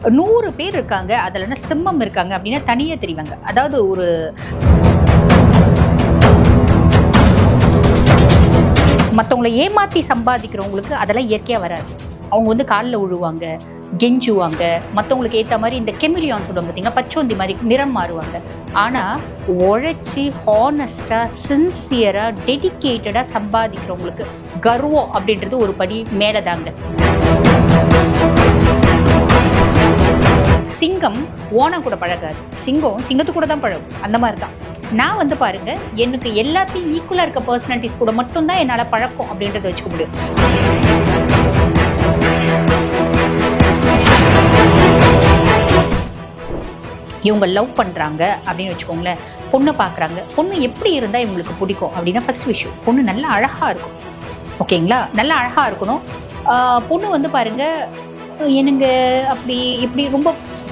100 பேர் இருக்காங்க, அதில் சிம்மம் இருக்காங்க அப்படின்னா தனியாக தெரிவாங்க. அதாவது ஒரு மற்றவங்களை ஏமாற்றி சம்பாதிக்கிறவங்களுக்கு அதெல்லாம் இயற்கையாக வராது. அவங்க வந்து காலில் விழுவாங்க, கெஞ்சுவாங்க, மற்றவங்களுக்கு ஏற்ற மாதிரி இந்த கெமிலியான் சொல்லுவாங்க பார்த்தீங்கன்னா, பச்சோந்தி மாதிரி நிறம் மாறுவாங்க. ஆனால் உழைச்சி ஹானஸ்டாக சின்சியராக டெடிக்கேட்டடாக சம்பாதிக்கிறவங்களுக்கு கர்வம் அப்படின்றது ஒரு படி மேலே தாங்க. சிங்கம் ஓனம் கூட பழகாது, சிங்கம் சிங்கத்து கூட தான் பழகும். அந்த மாதிரி தான் நான் வந்து பாருங்க, எனக்கு எல்லாத்தையும் ஈக்குவலாக இருக்க பர்சனாலிட்டிஸ் கூட மட்டும்தான் என்னால் பழக்கம் அப்படின்றத வச்சுக்க முடியும். இவங்க லவ் பண்ணுறாங்க அப்படின்னு வச்சுக்கோங்களேன், பொண்ணு பார்க்குறாங்க, பொண்ணு எப்படி இருந்தால் இவங்களுக்கு பிடிக்கும் அப்படின்னா ஃபர்ஸ்ட் விஷயம் பொண்ணு நல்லா அழகாக இருக்கும். ஓகேங்களா, நல்லா அழகாக இருக்கணும். பொண்ணு வந்து பாருங்க, எனக்கு அப்படி இப்படி ரொம்ப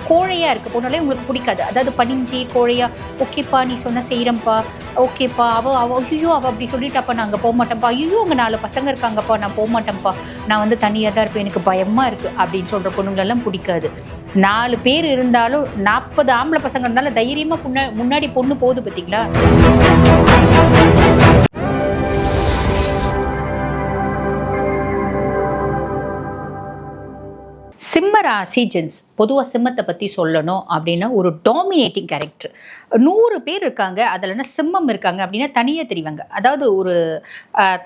கோழையாக இருக்குது பொண்ணாலே உங்களுக்கு பிடிக்காது. அதாவது பணிஞ்சி கோழையாக, ஓகேப்பா நீ சொன்ன செய்கிறேன்ப்பா, ஓகேப்பா அவள் ஐயோ அவள் அப்படி சொல்லிட்டாப்பா நான் அங்கே போக மாட்டேன்ப்பா, ஐயோ அங்கே 4 பசங்க இருக்காங்கப்பா நான் போக மாட்டேன்ப்பா, நான் வந்து தனியாக தான் இருப்பேன், எனக்கு பயமாக இருக்குது அப்படின்னு சொல்கிற பொண்ணுங்களெல்லாம் பிடிக்காது. 4 பேர் இருந்தாலும் 40 ஆம்பளை பசங்க இருந்தாலும் தைரியமாக முன்னாடி பொண்ணு போகுது பார்த்தீங்களா. சிம்ம ராசி ஜென்ஸ் பொதுவாக சிம்மத்தை பற்றி சொல்லணும் அப்படின்னா ஒரு டாமினேட்டிங் கேரக்டர். 100 பேர் இருக்காங்க, அதில் சிம்மம் இருக்காங்க அப்படின்னா தனியாக தெரிவாங்க. அதாவது ஒரு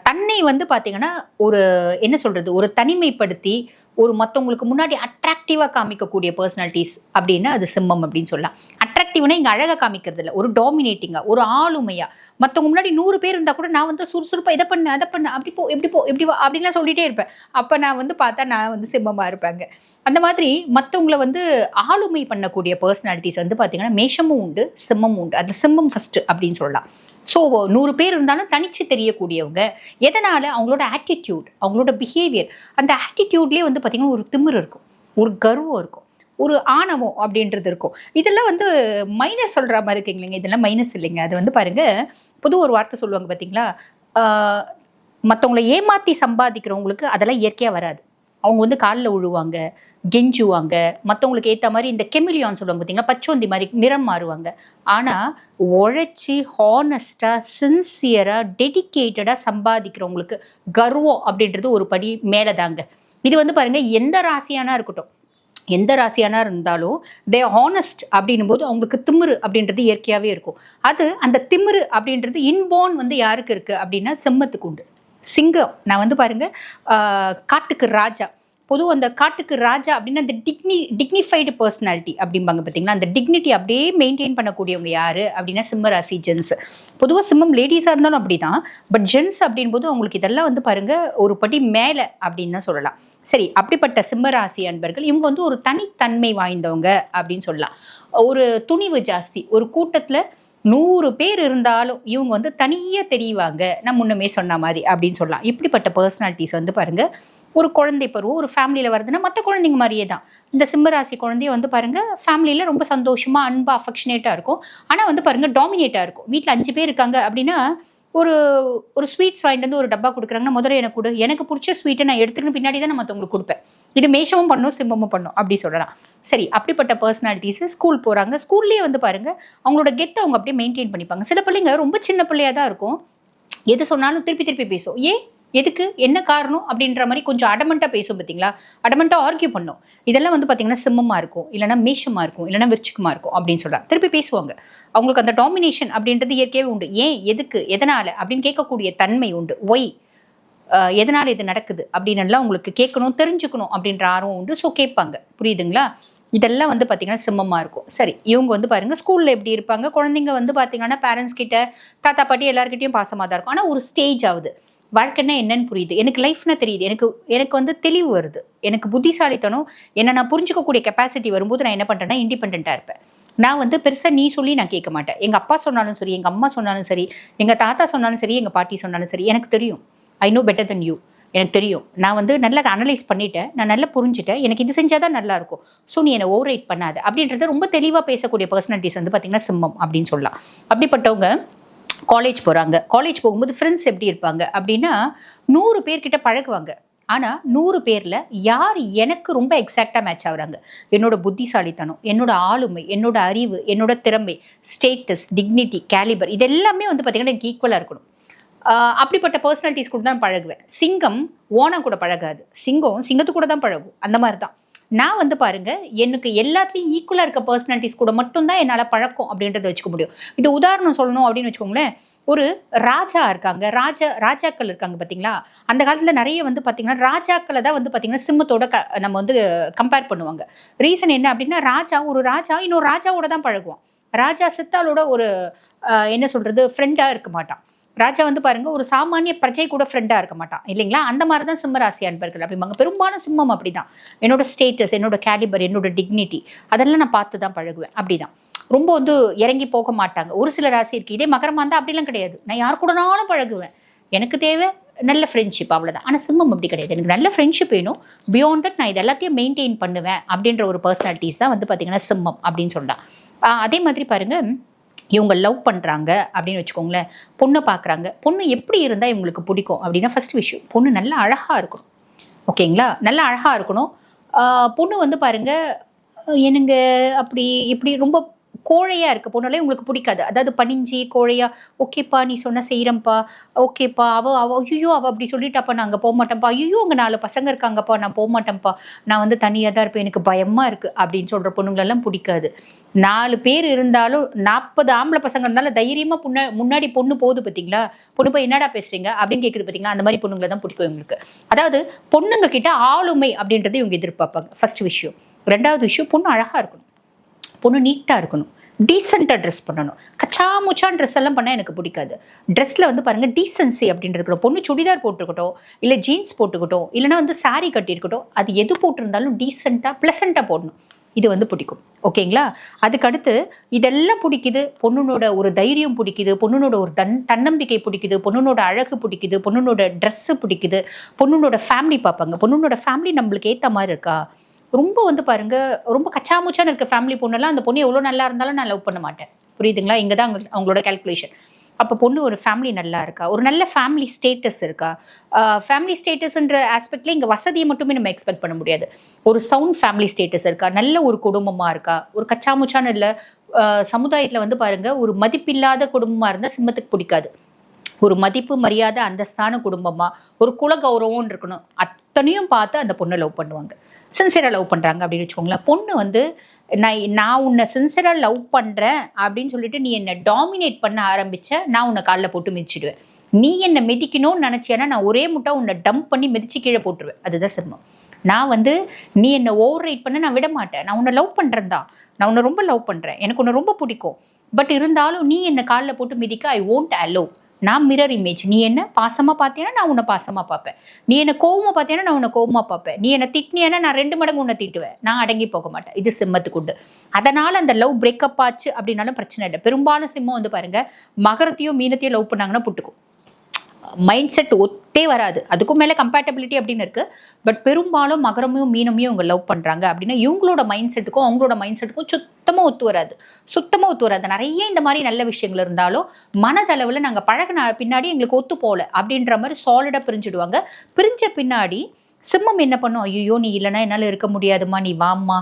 தன்னை வந்து பார்த்தீங்கன்னா ஒரு என்ன சொல்கிறது, ஒரு தனிமைப்படுத்தி ஒரு மற்றவங்களுக்கு முன்னாடி அட்ராக்டிவாக காமிக்கக்கூடிய பர்சனாலிட்டிஸ் அப்படின்னா அது சிம்மம் அப்படின்னு சொல்லலாம். அட்ராக்டிவ்னா இங்கே அழகாக காமிக்கிறது இல்லை, ஒரு டாமினேட்டிங்காக, ஒரு ஆளுமையாக. மற்றவங்க முன்னாடி 100 பேர் இருந்தால் கூட நான் வந்து சுறுசுறுப்பாக இதை பண்ணு அதை பண்ணு, அப்படி போ எப்படி போ எப்படி அப்படின்லாம் சொல்லிகிட்டே இருப்பேன். அப்போ நான் வந்து பார்த்தா நான் வந்து சிம்மமாக இருப்பேங்க. அந்த மாதிரி மற்றவங்கள வந்து ஆளுமை பண்ணக்கூடிய பர்சனாலிட்டிஸ் வந்து பார்த்தீங்கன்னா மேஷமும் உண்டு, சிம்மமும் உண்டு. அது சிம்மம் ஃபஸ்ட்டு அப்படின்னு சொல்லலாம். ஸோ 100 பேர் இருந்தாலும் தனிச்சு தெரியக்கூடியவங்க. எதனால்? அவங்களோட ஆட்டிடியூட், அவங்களோட பிஹேவியர். அந்த ஆட்டிடியூட்லேயே வந்து பார்த்திங்கன்னா ஒரு திமிரு இருக்கும், ஒரு கர்வம் இருக்கும், ஒரு ஆணவம் அப்படின்றது இருக்கும். இதெல்லாம் வந்து மைனஸ் சொல்கிற மாதிரி இருக்குங்களேங்க, இதெல்லாம் மைனஸ் இல்லைங்க. அது வந்து பாருங்கள், பொதுவாக ஒரு வார்த்தை சொல்லுவாங்க பார்த்தீங்களா, மற்றவங்களை ஏமாற்றி சம்பாதிக்கிறவங்களுக்கு அதெல்லாம் இயற்கையாக வராது. அவங்க வந்து காலில் விழுவாங்க, கெஞ்சுவாங்க, மற்றவங்களுக்கு ஏற்ற மாதிரி இந்த கெமிலியான் சொல்லுவாங்க பார்த்தீங்களா, பச்சோந்தி மாதிரி நிறம் மாறுவாங்க. ஆனால் உழைச்சி ஹானஸ்டாக சின்சியராக டெடிக்கேட்டடாக சம்பாதிக்கிறவங்களுக்கு கர்வம் அப்படின்றது ஒரு படி மேலே தாங்க. இது வந்து பாருங்கள், எந்த ராசியானா இருக்கட்டும், எந்த ராசியானா இருந்தாலும் தே ஹானஸ்ட் அப்படின்னும் போது அவங்களுக்கு திமிரு அப்படின்றது இயற்கையாகவே இருக்கும். அது அந்த திமிரு அப்படின்றது இன்போன் வந்து யாருக்கு இருக்குது அப்படின்னா சிம்மத்துக்கு உண்டு. சிங்கம் நான் வந்து பாருங்க, காட்டுக்கு ராஜா. பொதுவாக அந்த காட்டுக்கு ராஜா அப்படின்னா அந்த டிக்னிஃபைடு பர்சனாலிட்டி அப்படிம்பாங்க பார்த்தீங்களா, அந்த டிக்னிட்டி அப்படியே மெயின்டைன் பண்ணக்கூடியவங்க யார் அப்படின்னா சிம்ம ராசி ஜென்ஸ். பொதுவாக சிம்மம் லேடிஸாக இருந்தாலும் அப்படி தான், பட் ஜென்ஸ் அப்படின் போது அவங்களுக்கு இதெல்லாம் வந்து பாருங்க ஒரு படி மேலே அப்படின்னு தான் சொல்லலாம். சரி, அப்படிப்பட்ட சிம்மராசி அன்பர்கள் இவங்க வந்து ஒரு தனித்தன்மை வாய்ந்தவங்க அப்படின்னு சொல்லலாம். ஒரு துணிவு ஜாஸ்தி, ஒரு கூட்டத்தில் 100 பேர் இருந்தாலும் இவங்க வந்து தனியாக தெரிவாங்க, நான் முன்னமே சொன்ன மாதிரி அப்படின்னு சொல்லலாம். இப்படிப்பட்ட பர்சனாலிட்டிஸ் வந்து பாருங்க, ஒரு குழந்தை பருவம் ஒரு ஃபேமிலியில் வருதுன்னா மற்ற குழந்தைங்க மாதிரியே தான் இந்த சிம்மராசி குழந்தைய வந்து பாருங்க ஃபேமிலியில் ரொம்ப சந்தோஷமாக அன்பாக அஃபெக்ஷனேட்டாக இருக்கும். ஆனால் வந்து பாருங்க டாமினேட்டாக இருக்கும். வீட்டில் 5 பேர் இருக்காங்க அப்படின்னா ஒரு ஸ்வீட்ஸ் வாங்கிட்டு வந்து ஒரு டப்பா கொடுக்குறாங்கன்னா முதல்ல எனக்கு கொடு, எனக்கு பிடிச்ச ஸ்வீட்டை நான் எடுத்துக்கின்னு பின்னாடி தான் நான் மற்றவங்களுக்கு கொடுப்பேன். இது மேஷமும் பண்ணும் சிம்மமும் பண்ணும் அப்படி சொல்லலாம். சரி, அப்படிப்பட்ட பர்சனாலிட்டிஸ் ஸ்கூல் போகிறாங்க, ஸ்கூல்லேயே வந்து பாருங்கள் அவங்களோட கெத்தை அவங்க அப்படியே மெயின்டைன் பண்ணிப்பாங்க. சில பிள்ளைங்க ரொம்ப சின்ன பிள்ளையாக தான் இருக்கும், எது சொன்னாலும் திருப்பி பேசும். ஏன், எதுக்கு, என்ன காரணம் அப்படின்ற மாதிரி கொஞ்சம் அடமெண்ட்டாக பேசும் பார்த்தீங்களா, அடமெண்ட்டாக ஆர்கியூ பண்ணும். இதெல்லாம் வந்து பார்த்தீங்கன்னா சிம்மமாக இருக்கும், இல்லைனா மேஷமாக இருக்கும், இல்லைனா விருச்சிகமாக இருக்கும் அப்படின்னு சொல்கிறாங்க. திருப்பி பேசுவாங்க. அவங்களுக்கு அந்த டாமினேஷன் அப்படின்றது இயற்கையாகவே உண்டு. ஏன், எதுக்கு, எதனால் அப்படின்னு கேட்கக்கூடிய தன்மை உண்டு. ஒய், எதனால் இது நடக்குது அப்படின்னு எல்லாம் உங்களுக்கு கேட்கணும், தெரிஞ்சுக்கணும் அப்படின்ற ஆர்வம் உண்டு. ஸோ கேட்பாங்க, புரியுதுங்களா. இதெல்லாம் வந்து பார்த்தீங்கன்னா சிம்மமாக இருக்கும். சரி, இவங்க வந்து பாருங்கள் ஸ்கூலில் எப்படி இருப்பாங்க, குழந்தைங்க வந்து பார்த்தீங்கன்னா பேரண்ட்ஸ் கிட்ட தாத்தா பாட்டி எல்லாருக்கிட்டையும் பாசமாக தான் இருக்கும். ஆனால் ஒரு ஸ்டேஜ் ஆகுது, வாழ்க்கைன்னா என்னன்னு புரியுது, எனக்கு லைஃப்னா தெரியுது, எனக்கு வந்து தெளிவு வருது, எனக்கு புத்திசாலித்தனம் என்ன நான் புரிஞ்சுக்கக்கூடிய கெப்பாசிட்டி வரும்போது நான் என்ன பண்ணுறேன்னா இண்டிபெண்ட்டாக இருப்பேன். நான் வந்து பெருசாக நீ சொல்லி நான் கேட்க மாட்டேன். எங்கள் அப்பா சொன்னாலும் சரி, எங்கள் அம்மா சொன்னாலும் சரி, எங்கள் தாத்தா சொன்னாலும் சரி, எங்கள் பாட்டி சொன்னாலும் சரி, எனக்கு தெரியும். I know better then you. எனக்கு தெரியும், நான் வந்து நல்லா அனலைஸ் பண்ணிட்டேன், நான் நல்லா புரிஞ்சுட்டேன், எனக்கு இது செஞ்சால் தான் நல்லாயிருக்கும், ஸோ நீ என்னை ஓவர் ரைட் பண்ணாது அப்படின்றத ரொம்ப தெளிவாக பேசக்கூடிய பர்சனாலிட்டிஸ் வந்து பார்த்திங்கன்னா சிம்மம் அப்படின்னு சொல்லலாம். அப்படிப்பட்டவங்க காலேஜ் போகிறாங்க, காலேஜ் போகும்போது ஃப்ரெண்ட்ஸ் எப்படி இருப்பாங்க அப்படின்னா 100 பேர்கிட்ட பழகுவாங்க. ஆனால் 100 பேரில் யார் எனக்கு ரொம்ப எக்ஸாக்டாக மேட்ச் ஆகுறாங்க, என்னோட புத்திசாலித்தனம், என்னோட ஆளுமை, என்னோட அறிவு, என்னோட திறமை, ஸ்டேட்டஸ், டிக்னிட்டி, கேலிபர், இது எல்லாமே வந்து பார்த்தீங்கன்னா எனக்கு ஈக்குவலாக இருக்கணும். அப்படிப்பட்ட பர்சனாலிட்டிஸ் கூட தான் பழகுவேன். சிங்கம் ஓனா கூட பழகாது, சிங்கம் சிங்கத்து கூட தான் பழகும். அந்த மாதிரி தான் நான் வந்து பாருங்க, எனக்கு எல்லாத்துலேயும் ஈக்குவலாக இருக்க பர்சனாலிட்டிஸ் கூட மட்டும்தான் என்னால் பழக்கம் அப்படின்றத வச்சுக்க முடியும். இது உதாரணம் சொல்லணும் அப்படின்னு வச்சுக்கோங்களேன், ஒரு ராஜா இருக்காங்க, ராஜாக்கள் இருக்காங்க பார்த்தீங்களா. அந்த காலத்தில் நிறைய வந்து பார்த்தீங்கன்னா ராஜாக்களை தான் வந்து பார்த்தீங்கன்னா சிம்மத்தோட நம்ம வந்து கம்பேர் பண்ணுவாங்க. ரீசன் என்ன அப்படின்னா, ஒரு ராஜா இன்னொரு ராஜாவோட தான் பழகுவான். ராஜா சித்தாளோட ஒரு என்ன சொல்றது ஃப்ரெண்டாக இருக்க மாட்டான். ராஜா வந்து பாருங்க ஒரு சாமானிய பிரஜை கூட ஃப்ரெண்டா இருக்க மாட்டான் இல்லைங்களா. அந்த மாதிரி தான் சிம்ம ராசி அன்பர்கள் அப்படிம்பாங்க. பெரும்பாலும் சிம்மம் அப்படிதான். என்னோட ஸ்டேட்டஸ், என்னோட கேலிபர், என்னோட டிக்னிட்டி அதெல்லாம் நான் பார்த்து தான் பழகுவேன். அப்படிதான் ரொம்ப வந்து இறங்கி போக மாட்டாங்க. ஒரு சில ராசி இருக்கு. இதே மகரமா இருந்தா அப்படிலாம் கிடையாது. நான் யார் கூடனாலும் பழகுவேன், எனக்கு தேவை நல்ல ஃப்ரெண்ட்ஷிப், அவ்வளோதான். ஆனால் சிம்மம் அப்படி கிடையாது. எனக்கு நல்ல ஃப்ரெண்ட்ஷிப் வேணும், பியாண்ட் தட் நான் இது எல்லாத்தையும் மெயின்டைன் பண்ணுவேன் அப்படின்ற ஒரு பர்சனாலிட்டிஸ் தான் வந்து பார்த்தீங்கன்னா சிம்மம் அப்படின்னு சொல்லலாம். அதே மாதிரி பாருங்க, இவங்க லவ் பண்ணுறாங்க அப்படின்னு வச்சுக்கோங்களேன், பொண்ணை பார்க்குறாங்க, பொண்ணு எப்படி இருந்தால் இவங்களுக்கு பிடிக்கும் அப்படின்னா, ஃபர்ஸ்ட் விஷயம் பொண்ணு நல்லா அழகாக இருக்கணும். ஓகேங்களா, நல்லா அழகாக இருக்கணும். பொண்ணு வந்து பாருங்க, என்னங்க அப்படி இப்படி ரொம்ப கோழையாக இருக்க பொண்ணாலே உங்களுக்கு பிடிக்காது. அதாவது பணிஞ்சி கோழையா, ஓகேப்பா நீ சொன்ன செய்கிறேன்ப்பா, ஓகேப்பா அவ ஐயோ அவள் அப்படி சொல்லிட்டாப்பா நான் அங்கே போக மாட்டேன்ப்பா, ஐயோ அங்கே 4 பசங்க இருக்காங்கப்பா நான் போக மாட்டேன்ப்பா, நான் வந்து தனியாக தான் இருப்பேன், எனக்கு பயமாக இருக்குது அப்படின்னு சொல்கிற பொண்ணுங்களெல்லாம் பிடிக்காது. 4 பேர் இருந்தாலும் 40 ஆம்பளை பசங்க இருந்தாலும் தைரியமாக முன்னாடி பொண்ணு போகுது பார்த்தீங்களா, பொண்ணு போய் என்னடா பேசுறீங்க அப்படின்னு கேட்குது பார்த்தீங்களா, அந்த மாதிரி பொண்ணுங்களை தான் பிடிக்கும் இவங்களுக்கு. அதாவது பொண்ணுங்க கிட்ட ஆளுமை அப்படின்றது இவங்க எதிர்பார்ப்பாங்க, ஃபர்ஸ்ட் விஷயம். 2வது விஷயம், பொண்ணு அழகாக இருக்கணும், பொண்ணு நீட்டாக இருக்கணும், டீசெண்டாக ட்ரெஸ் பண்ணணும். கச்சா முச்சான் ட்ரெஸ் எல்லாம் பண்ணால் எனக்கு பிடிக்காது. ட்ரெஸ்ஸில் வந்து பாருங்கள் டீசென்சி அப்படின்றது. பொண்ணு சுடிதார் போட்டுக்கிட்டோம், இல்லை ஜீன்ஸ் போட்டுக்கிட்டோம், இல்லைனா வந்து சாரீ கட்டியிருக்கட்டும், அது எது போட்டிருந்தாலும் டீசெண்டாக ப்ளசண்ட்டாக போடணும். இது வந்து பிடிக்கும். ஓகேங்களா. அதுக்கடுத்து இதெல்லாம் பிடிக்குது, பொண்ணுனோட ஒரு தைரியம் பிடிக்குது, பொண்ணுனோட ஒரு தன்னம்பிக்கை பிடிக்குது, பொண்ணுனோட அழகு பிடிக்குது, பொண்ணுனோட ட்ரெஸ்ஸு பிடிக்குது, பொண்ணுனோட ஃபேமிலி பார்ப்பாங்க. பொண்ணுனோட ஃபேமிலி நம்மளுக்கு ஏற்ற மாதிரி இருக்கா. ரொம்ப வந்து பாருங்க, ரொம்ப கச்சாமுச்சான்னு இருக்க ஃபேமிலி பொண்ணெல்லாம் அந்த பொண்ணு எவ்வளோ நல்லா இருந்தாலும் நான் லவ் பண்ண மாட்டேன். புரியுதுங்களா. இங்கே தான் அவங்களோட கால்குலேஷன். அப்போ பொண்ணு ஒரு ஃபேமிலி நல்லா இருக்கா, ஒரு நல்ல ஃபேமிலி ஸ்டேட்டஸ் இருக்கா. ஃபேமிலி ஸ்டேட்டஸ்ன்ற ஆஸ்பெக்ட்ல இங்கே வசதியை மட்டுமே நம்ம எக்ஸ்பெக்ட் பண்ண முடியாது. ஒரு சவுண்ட் ஃபேமிலி ஸ்டேட்டஸ் இருக்கா, நல்ல ஒரு குடும்பமாக இருக்கா, ஒரு கச்சாமுச்சான்னு இல்லை. சமுதாயத்தில் வந்து பாருங்க, ஒரு மதிப்பில்லாத குடும்பமாக இருந்தால் சிம்மத்துக்கு பிடிக்காது. ஒரு மதிப்பு மரியாதை அந்தஸ்தான குடும்பமா, ஒரு குல கௌரவம் இருக்கணும். அத்தனையும் பார்த்து அந்த பொண்ணை லவ் பண்ணுவாங்க, சின்சியராக லவ் பண்ணுறாங்க அப்படின்னு வச்சுக்கோங்களேன். பொண்ணு வந்து நான் உன்னை சின்சியராக லவ் பண்ணுறேன் அப்படின்னு சொல்லிட்டு நீ என்னை டாமினேட் பண்ண ஆரம்பிச்ச, நான் உன்னை காலில் போட்டு மிதிச்சிடுவேன். நீ என்னை மிதிக்கணும்னு நினச்சேன்னா நான் ஒரே முட்டை உன்னை டம்ப் பண்ணி மிதிச்சு கீழே போட்டுருவேன். அதுதான் சிம்மம். நான் வந்து நீ என்னை ஓவர் ரைட் பண்ண நான் விட மாட்டேன். நான் உன்னை லவ் பண்ணுறேன் தான், நான் உன்னை ரொம்ப லவ் பண்ணுறேன், எனக்கு உன்னை ரொம்ப பிடிக்கும். பட் இருந்தாலும் நீ என்னை காலில் போட்டு மிதிக்க ஐ ஓன்ட் அலோவ். நான் மிரர் இமேஜ். நீ என்ன பாசமாக பார்த்தீங்கன்னா நான் உன்னை பாசமாக பார்ப்பேன், நீ என்ன கோவமாக பார்த்தீங்கன்னா நான் உன்னை கோவமாக பார்ப்பேன், நீ என்னை திட்டினா நான் 2 மடங்கு உன்னை திட்டுவேன், நான் அடங்கி போக மாட்டேன். இது சிம்மத்துக்கு உண்டு. அதனால் அந்த லவ் பிரேக்கப் ஆச்சு அப்படின்னாலும் பிரச்சனை இல்லை. பெரும்பாலும் சிம்மம் வந்து பாருங்க, மகரத்தையும் மீனத்தையும் லவ் பண்ணாங்கன்னா புட்டுக்கும். மைண்ட் செட் ஒத்தே வராது. அதுக்கும் மேலே கம்பேட்டபிலிட்டி அப்படின்னு இருக்குது. பட் பெரும்பாலும் மகரமும் மீனமையும் இவங்க லவ் பண்ணுறாங்க அப்படின்னா இவங்களோட மைண்ட் செட்டுக்கும் அவங்களோட மைண்ட் செட்டுக்கும் சுத்தமாக ஒத்து வராது. நிறைய இந்த மாதிரி நல்ல விஷயங்கள் இருந்தாலும் மனதளவில் நாங்கள் பழகின பின்னாடி எங்களுக்கு ஒத்து போகல அப்படின்ற மாதிரி சாலிடாக பிரிஞ்சுடுவாங்க. பிரிஞ்ச பின்னாடி சிம்மம் என்ன பண்ணும், ஐயோ நீ இல்லைனா என்னால் இருக்க முடியாதுமா, நீ வாம்மா,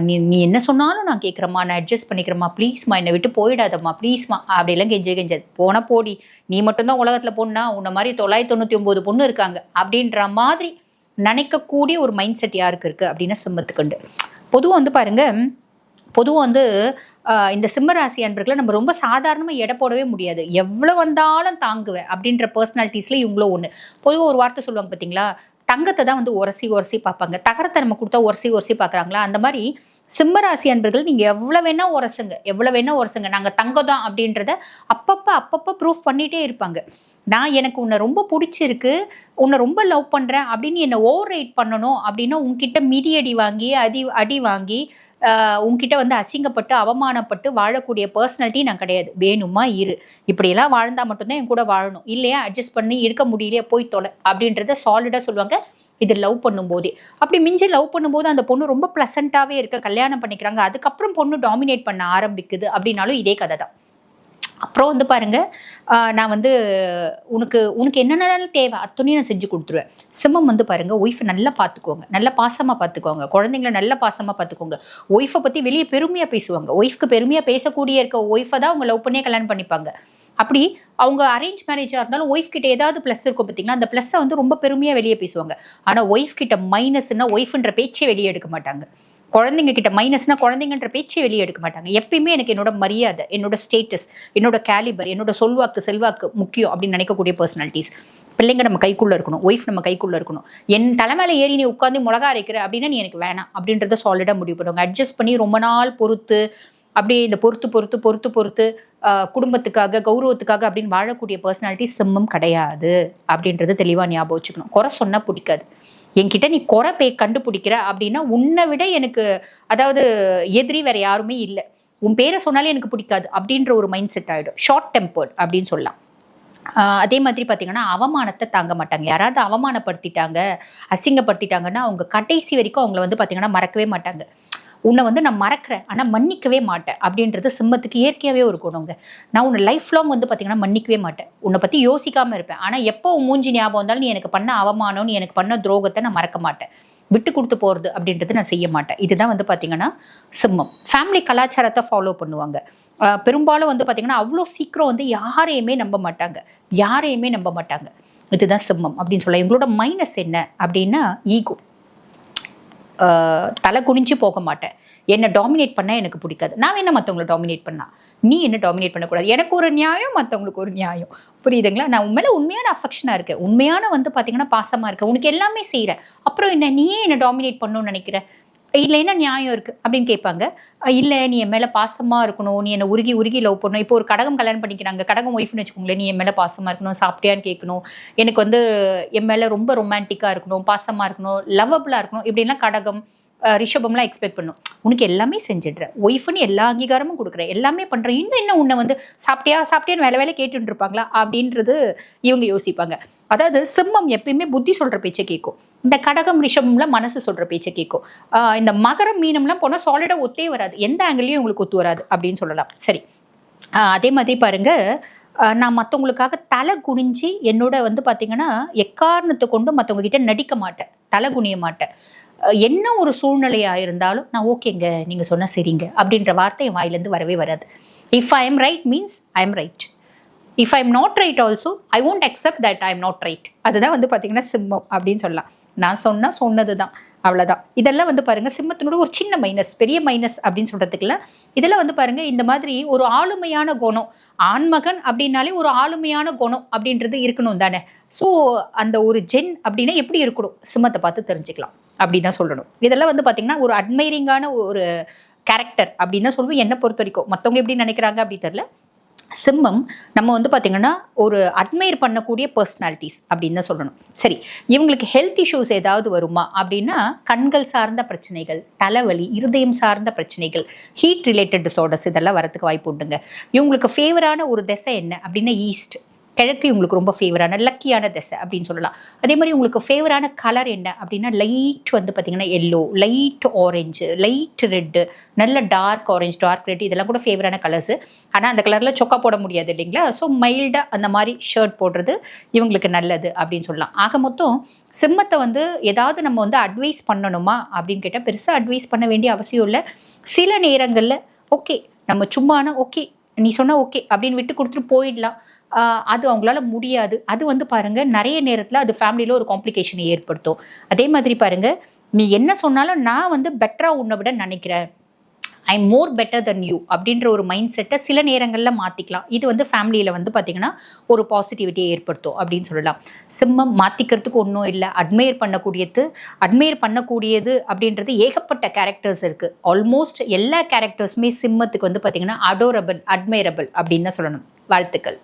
நீ என்ன சொன்னாலும் நான் கேட்குறேம்மா, நான் அட்ஜஸ்ட் பண்ணிக்கிறேம்மா, ப்ளீஸ்மா என்னை விட்டு போயிடாதம்மா, ப்ளீஸ்மா அப்படிலாம் கெஞ்சாது. போனால் போடி, நீ மட்டும்தான் உலகத்தில் பொண்ணா, உன்னை மாதிரி 999 பொண்ணு இருக்காங்க அப்படின்ற மாதிரி நினைக்கக்கூடிய ஒரு மைண்ட் செட் யாருக்கு இருக்குது அப்படின்னா சிம்மத்துக்கு உண்டு. பொதுவாக வந்து இந்த சிம்மராசி அன்பர்களை நம்ம ரொம்ப சாதாரணமாக எடை போடவே முடியாது. எவ்வளோ வந்தாலும் தாங்குவேன் அப்படின்ற பர்சனாலிட்டிஸில் இவங்களும் ஒன்று. பொதுவாக ஒரு வார்த்தை சொல்லுவாங்க பார்த்தீங்களா, தங்கத்தை தான் வந்து உரசி பார்ப்பாங்க, தகரத்தை நம்ம கொடுத்தா உரசி பார்க்குறாங்களா. அந்த மாதிரி சிம்மராசி அன்பர்கள் நீங்கள் எவ்வளோ வேணா உரசுங்க, நாங்கள் தங்கம் தான் அப்படின்றத அப்பப்போ ப்ரூஃப் பண்ணிகிட்டே இருப்பாங்க. எனக்கு உன்னை ரொம்ப பிடிச்சிருக்கு, உன்னை ரொம்ப லவ் பண்ணுறேன் அப்படின்னு என்னை ஓவர் ரைட் பண்ணணும் அப்படின்னா உங்ககிட்ட மிதியடி வாங்கி அடி வாங்கி உங்ககிட்ட வந்து அசிங்கப்பட்டு அவமானப்பட்டு வாழக்கூடிய பர்சனாலிட்டி நான் கிடையாது. வேணுமா இரு, இப்படியெல்லாம் வாழ்ந்தால் மட்டும்தான் என் கூட வாழணும், இல்லையா அட்ஜஸ்ட் பண்ணி இருக்க முடியலையே போய் தொலை அப்படின்றத சாலிடாக சொல்லுவாங்க. இது லவ் பண்ணும்போதே. அப்படி மிஞ்சி லவ் பண்ணும்போது அந்த பொண்ணு ரொம்ப ப்ளசண்ட்டாகவே இருக்க, கல்யாணம் பண்ணிக்கிறாங்க, அதுக்கப்புறம் பொண்ணு டாமினேட் பண்ண ஆரம்பிக்குது அப்படின்னாலும் இதே கதை தான். அப்புறம் வந்து பாருங்க, நான் வந்து உனக்கு உனக்கு என்னென்னலாம் தேவை அத்தனையும் நான் செஞ்சு கொடுத்துருவேன். சிம்மம் வந்து பாருங்க, ஒய்ஃபை நல்லா பார்த்துக்கோங்க, நல்லா பாசமாக பார்த்துக்கோங்க, குழந்தைங்கள நல்லா பாசமாக பார்த்துக்கோங்க. ஒய்ஃபை பற்றி வெளியே பெருமையாக பேசுவாங்க. ஒய்ஃப்க்கு பெருமையாக பேசக்கூடிய இருக்க ஒய்ஃபை தான் அவங்க லவ் பண்ணியே கல்யாணம் பண்ணிப்பாங்க. அப்படி அவங்க அரேஞ்ச் மேரேஜாக இருந்தாலும் ஒய்ஃப் கிட்ட ஏதாவது ப்ளஸ் இருக்கும் பார்த்தீங்கன்னா, அந்த ப்ளஸ்ஸை வந்து ரொம்ப பெருமையாக வெளியே பேசுவாங்க. ஆனால் ஒய்ஃப் கிட்ட மைனஸ்னா ஒய்ஃப்ன்ற பேச்சே வெளியே எடுக்க மாட்டாங்க. குழந்தைங்க கிட்ட மைனஸ்னா குழந்தைங்கன்ற பேச்சே வெளியே எடுக்க மாட்டாங்க. எப்பயுமே எனக்கு என்னோட மரியாதை, என்னோட ஸ்டேட்டஸ், என்னோட கேலிபர், என்னோட சொல்வாக்கு செல்வாக்கு முக்கியம் அப்படின்னு நினைக்கக்கூடிய பர்சனாலிட்டிஸ். பிள்ளைங்க நம்ம கைக்குள்ளே இருக்கணும், ஒய்ஃப் நம்ம கைக்குள்ளே இருக்கணும். என் தலைமையில ஏறி நீ உட்காந்து மிளகா அரைக்கிற அப்படின்னா நீ எனக்கு வேணாம் அப்படின்றத சாலிடாக முடிவு பண்ணுவாங்க. அட்ஜஸ்ட் பண்ணி ரொம்ப நாள் பொறுத்து அப்படியே இந்த பொறுத்து குடும்பத்துக்காக கௌரவத்துக்காக அப்படின்னு வாழக்கூடிய பர்சனாலிட்டி சிம்மம் கிடையாது அப்படின்றது தெளிவாக ஞாபகம் வச்சுக்கணும். குறை சொன்னால் பிடிக்காது. என்கிட்ட நீ குறை கண்டுபிடிக்கிற அப்படின்னா உன்னை விட எனக்கு அதாவது எதிரி வேற யாருமே இல்லை, உன் பேரை சொன்னாலே எனக்கு பிடிக்காது அப்படின்ற ஒரு மைண்ட் செட் ஆகிடும். ஷார்ட் டெம்பர்ட் அப்படின்னு சொல்லலாம். அதே மாதிரி பார்த்தீங்கன்னா அவமானத்தை தாங்க மாட்டாங்க. யாராவது அவமானப்படுத்திட்டாங்க, அசிங்கப்படுத்திட்டாங்கன்னா அவங்க கடைசி வரைக்கும் அவங்கள வந்து பார்த்தீங்கன்னா மறக்கவே மாட்டாங்க. உன்னை வந்து நான் மறக்கிறேன் ஆனால் மன்னிக்கவே மாட்டேன் அப்படின்றது சிம்மத்துக்கு இயற்கையாகவே ஒரு குணங்க. நான் உன்னை லைஃப் லாங் வந்து பார்த்தீங்கன்னா மன்னிக்கவே மாட்டேன், உன்னை பற்றி யோசிக்காமல் இருப்பேன். ஆனால் எப்போ உன் மூஞ்சி ஞாபகம் வந்தாலும் நீ எனக்கு பண்ண அவமானம், நீ எனக்கு பண்ண துரோகத்தை நான் மறக்க மாட்டேன். விட்டு கொடுத்து போகிறது அப்படின்றது நான் செய்ய மாட்டேன். இதுதான் வந்து பார்த்தீங்கன்னா சிம்மம். ஃபேமிலி கலாச்சாரத்தை ஃபாலோ பண்ணுவாங்க. பெரும்பாலும் வந்து பார்த்தீங்கன்னா அவ்வளோ சீக்கிரம் வந்து யாரையுமே நம்ப மாட்டாங்க. இதுதான் சிம்மம் அப்படின்னு சொல்லலாம். எங்களோட மைனஸ் என்ன அப்படின்னா ஈகோ. தலை குனிஞ்சு போக மாட்டேன். என்னை டாமினேட் பண்ணால் எனக்கு பிடிக்காது. நான் வேணா மற்றவங்களை டாமினேட் பண்ணா, நீ என்ன டாமினேட் பண்ணக்கூடாது. எனக்கு ஒரு நியாயம், மற்றவங்களுக்கு ஒரு நியாயம். புரியுதுங்களா? நான் உண்மையில உண்மையான அஃபெக்ஷனாக இருக்கேன், உண்மையான வந்து பார்த்தீங்கன்னா பாசமாக இருக்கேன், உனக்கு எல்லாமே செய்கிறேன். அப்புறம் என்ன நீயே என்னை டாமினேட் பண்ணணும்னு நினைக்கிற, இல்லை என்ன நியாயம் இருக்குது அப்படின்னு கேட்பாங்க. இல்லை நீ என் மேலே பாசமாக இருக்கணும், நீ என்னை உருகி லவ் பண்ணணும். இப்போ ஒரு கடகம் கல்யாணம் பண்ணிக்கிறாங்க, கடகம் ஒய்ஃப்னு வச்சுக்கோங்களேன், நீ என் மேலே பாசமாக இருக்கணும், சாப்பிட்டியான்னு கேட்கணும், எனக்கு வந்து என் மேலே ரொம்ப ரொமான்டிக்காக இருக்கணும், பாசமாக இருக்கணும், லவ்வபுளாக இருக்கணும், இப்படின்லாம் கடகம் ரிஷபம்லாம் எக்ஸ்பெக்ட் பண்ணும். உனக்கு எல்லாமே செஞ்சிடுறேன், ஒய்ஃப்னு எல்லா அங்கீகாரமும் கொடுக்குறேன், எல்லாமே பண்ணுறேன், இன்னும் உன்னை வந்து சாப்பிட்டியான்னு வேலை கேட்டுட்டு இருப்பாங்களா அப்படின்றது இவங்க யோசிப்பாங்க. அதாவது சிம்மம் எப்பயுமே புத்தி சொல்கிற பேச்சை கேட்கும். இந்த கடகம் ரிஷபம்லாம் மனசு சொல்கிற பேச்சை கேட்கும். இந்த மகரம் மீனம்லாம் போனால் சாலிடாக ஒத்தே வராது, எந்த ஆங்கிலையும் உங்களுக்கு ஒத்து வராது அப்படின்னு சொல்லலாம். சரி, அதே மாதிரி பாருங்க, நான் மற்றவங்களுக்காக தலை குனிஞ்சு என்னோட வந்து பார்த்தீங்கன்னா எக்காரணத்தை கொண்டு மற்றவங்க கிட்ட நடிக்க மாட்டேன், தலை குனிய மாட்டேன். என்ன ஒரு சூழ்நிலையாக இருந்தாலும் நான் ஓகேங்க, நீங்கள் சொன்னால் சரிங்க அப்படின்ற வார்த்தை என் வாயிலேருந்து வரவே வராது. If I am right means I am right, if I am not right also I won't accept that I am not right. அதுதான் வந்து பார்த்தீங்கன்னா சிம்மம் அப்படின்னு சொல்லலாம். நான் சொன்னது தான், அவ்வளோதான். இதெல்லாம் வந்து பாருங்கள் சிம்மத்தினோட ஒரு சின்ன மைனஸ், பெரிய மைனஸ் அப்படின்னு சொல்கிறதுக்குல இதெல்லாம் வந்து பாருங்கள் இந்த மாதிரி ஒரு ஆளுமையான குணம். ஆண்மகன் அப்படின்னாலே ஒரு ஆளுமையான குணம் அப்படின்றது இருக்கணும் தானே. ஸோ அந்த ஒரு ஜென் அப்படின்னா எப்படி இருக்கணும் சிம்மத்தை பார்த்து தெரிஞ்சுக்கலாம் அப்படி தான் சொல்லணும். இதெல்லாம் வந்து பார்த்தீங்கன்னா ஒரு அட்மைரிங்கான ஒரு கேரக்டர் அப்படின்னு தான் சொல்லுவோம் என்னை பொறுத்த வரைக்கும். மற்றவங்க எப்படி நினைக்கிறாங்க அப்படி தெரியல. சிம்மம் நம்ம வந்து பார்த்தீங்கன்னா ஒரு அட்மையர் பண்ணக்கூடிய பர்சனாலிட்டிஸ் அப்படின்னு தான் சொல்லணும். சரி, இவங்களுக்கு ஹெல்த் இஷ்யூஸ் ஏதாவது வருமா அப்படின்னா கண்கள் சார்ந்த பிரச்சனைகள், தலைவலி, இருதயம் சார்ந்த பிரச்சனைகள், ஹீட் ரிலேட்டட் டிசார்டர்ஸ் இதெல்லாம் வரதுக்கு வாய்ப்பு உண்டுங்க. இவங்களுக்கு ஃபேவரான ஒரு திசை என்ன அப்படின்னா ஈஸ்ட், கிழக்கு இவங்களுக்கு ரொம்ப ஃபேவரான லக்கியான திசை அப்படின்னு சொல்லலாம். அதே மாதிரி உங்களுக்கு ஃபேவரான கலர் என்ன அப்படின்னா லைட் வந்து பார்த்தீங்கன்னா yellow, light orange, light red, நல்ல டார்க் ஆரஞ்சு, டார்க் ரெட், இதெல்லாம் கூட ஃபேவரான கலர்ஸு. ஆனால் அந்த கலரில் சொக்கா போட முடியாது இல்லைங்களா. ஸோ மைல்டாக அந்த மாதிரி ஷர்ட் போடுறது இவங்களுக்கு நல்லது அப்படின்னு சொல்லலாம். ஆக மொத்தம் சிம்மத்தை வந்து ஏதாவது நம்ம வந்து அட்வைஸ் பண்ணணுமா அப்படின்னு கேட்டால் பெருசாக அட்வைஸ் பண்ண வேண்டிய அவசியம் இல்லை. சில நேரங்களில் ஓகே நம்ம சும்மானா ஓகே நீ சொன்ன ஓகே அப்படின்னு விட்டு கொடுத்துட்டு போயிடலாம். அது அவங்களால முடியாது. அது வந்து பாருங்க நிறைய நேரத்தில் அது ஃபேமிலியில் ஒரு காம்ப்ளிகேஷனை ஏற்படுத்தும். அதே மாதிரி பாருங்க, நீ என்ன சொன்னாலும் நான் வந்து பெட்டராக உன்னை விட நினைக்கிறேன், I am more better then you அப்படின்ற ஒரு மைண்ட் செட்டை சில நேரங்களில் மாற்றிக்கலாம். இது வந்து ஃபேமிலியில் வந்து பார்த்திங்கன்னா ஒரு பாசிட்டிவிட்டியை ஏற்படுத்தும் அப்படின்னு சொல்லலாம். சிம்மம் மாற்றிக்கிறதுக்கு ஒன்றும் இல்லை. அட்மையர் பண்ணக்கூடியது அப்படின்றது ஏகப்பட்ட கேரக்டர்ஸ் இருக்குது. ஆல்மோஸ்ட் எல்லா கேரக்டர்ஸுமே சிம்மத்துக்கு வந்து பார்த்திங்கன்னா அட்மைரபிள் அப்படின்னு தான் சொல்லணும். வாழ்த்துக்கள்.